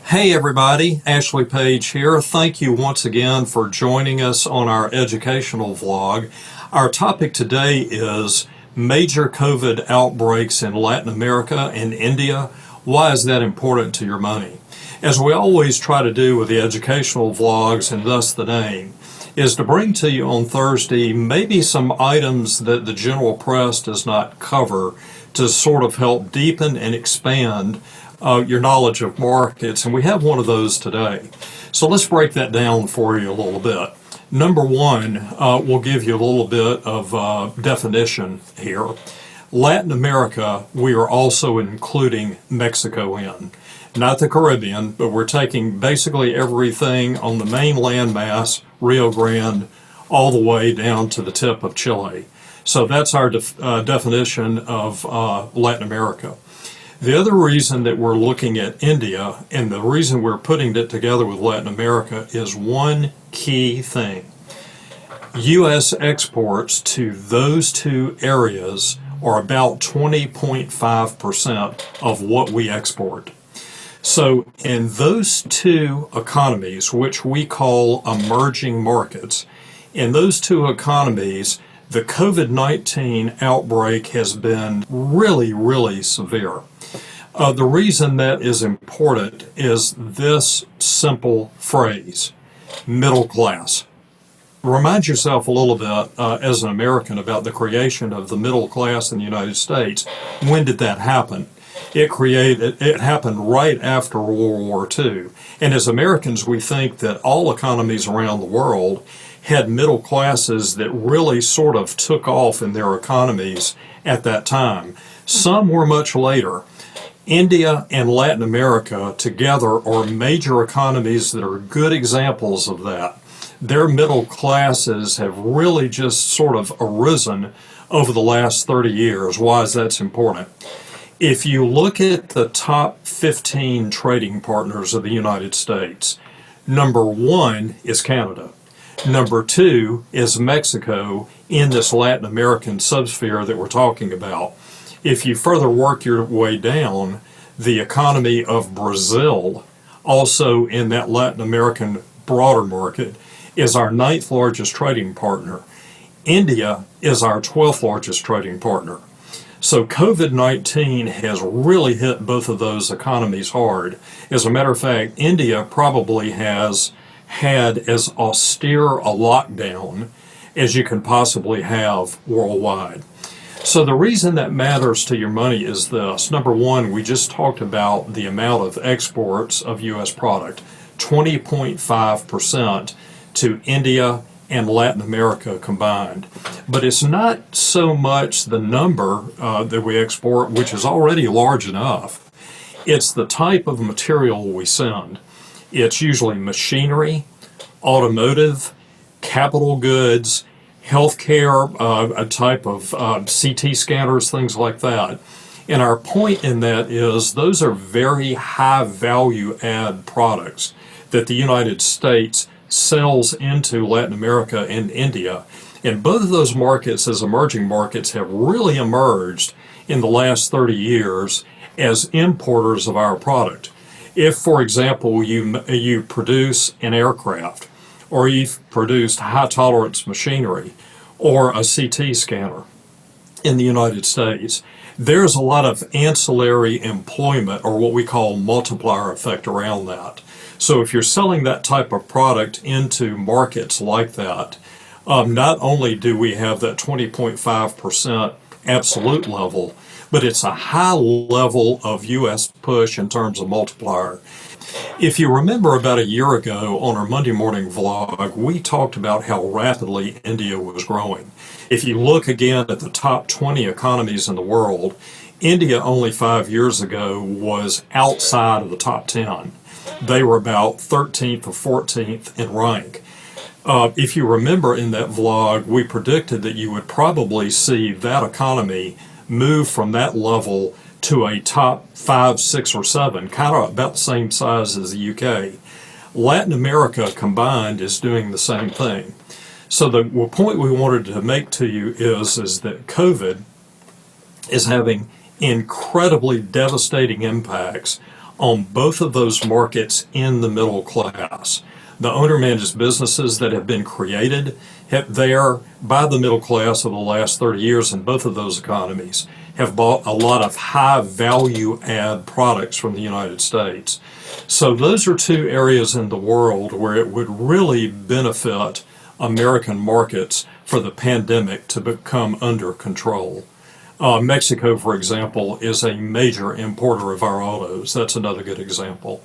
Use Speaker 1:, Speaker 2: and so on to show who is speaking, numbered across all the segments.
Speaker 1: Hey everybody, Ashley Page here. Thank you once again for joining us on our educational vlog. Our topic today is major COVID outbreaks in Latin America and India. Why is that important to your money? As we always try to do with the educational vlogs, and thus the name, is to bring to you on Thursday maybe some items that the general press does not cover to sort of help deepen and expand your knowledge of markets, and we have one of those today. So let's break that down for you a little bit. Number one, we'll give you a little bit of definition here. Latin America, we are also including Mexico in. Not the Caribbean, but we're taking basically everything on the main landmass, Rio Grande, all the way down to the tip of Chile. So that's our definition of Latin America. The other reason that we're looking at India, and the reason we're putting it together with Latin America, is one key thing. U.S. exports to those two areas are about 20.5% of what we export. So in those two economies, which we call emerging markets, in those two economies, the COVID-19 outbreak has been really severe. The reason that is important is this simple phrase, middle class. Remind yourself a little bit as an American about the creation of the middle class in the United States. When did that happen? It happened right after World War II. And as Americans, we think that all economies around the world had middle classes that really sort of took off in their economies at that time. Some were much later. India and Latin America together are major economies that are good examples of that. Their middle classes have really just sort of arisen over the last 30 years. Why is that important? If you look at the top 15 trading partners of the United States, number one is Canada. Number two is Mexico in this Latin American subsphere that we're talking about. If you further work your way down, the economy of Brazil, also in that Latin American broader market, is our 9th largest trading partner. India is our 12th largest trading partner. So COVID-19 has really hit both of those economies hard. As a matter of fact, India probably has had as austere a lockdown as you can possibly have worldwide. So the reason that matters to your money is this. Number one, we just talked about the amount of exports of U.S. product, 20.5% to India and Latin America combined. But it's not so much the number that we export, which is already large enough. It's the type of material we send. It's usually machinery, automotive, capital goods, healthcare, a type of CT scanners, things like that. And our point in that is those are very high value add products that the United States sells into Latin America and India. And both of those markets as emerging markets have really emerged in the last 30 years as importers of our product. If, for example, you produce an aircraft, or you've produced high-tolerance machinery, or a CT scanner in the United States, there's a lot of ancillary employment, or what we call multiplier effect around that. So if you're selling that type of product into markets like that, not only do we have that 20.5% absolute level, but it's a high level of U.S. push in terms of multiplier. If you remember about a year ago on our Monday morning vlog, we talked about how rapidly India was growing. If you look again at the top 20 economies in the world, India only 5 years ago was outside of the top 10. They were about 13th or 14th in rank. If you remember in that vlog, we predicted that you would probably see that economy move from that level to a top 5, 6, or 7, kind of about the same size as the UK. Latin America combined is doing the same thing. So the point we wanted to make to you is that COVID is having incredibly devastating impacts on both of those markets in the middle class. The owner-managed businesses that have been created there by the middle class over the last 30 years in both of those economies have bought a lot of high value add products from the United States. So those are two areas in the world where it would really benefit American markets for the pandemic to become under control. Mexico, for example, is a major importer of our autos. That's another good example.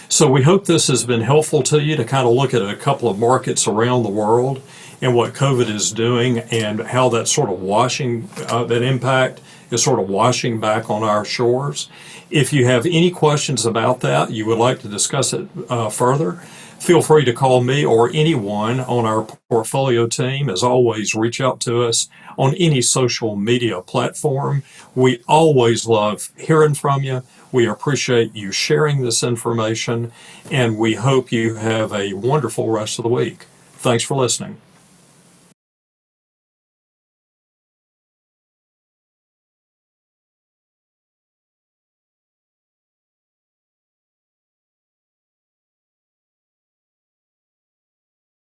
Speaker 1: So we hope this has been helpful to you to kind of look at a couple of markets around the world and what COVID is doing and how that's sort of that impact is sort of washing back on our shores. If you have any questions about that, you would like to discuss it further, feel free to call me or anyone on our portfolio team. As always, reach out to us on any social media platform. We always love hearing from you. We appreciate you sharing this information, and we hope you have a wonderful rest of the week. Thanks for listening.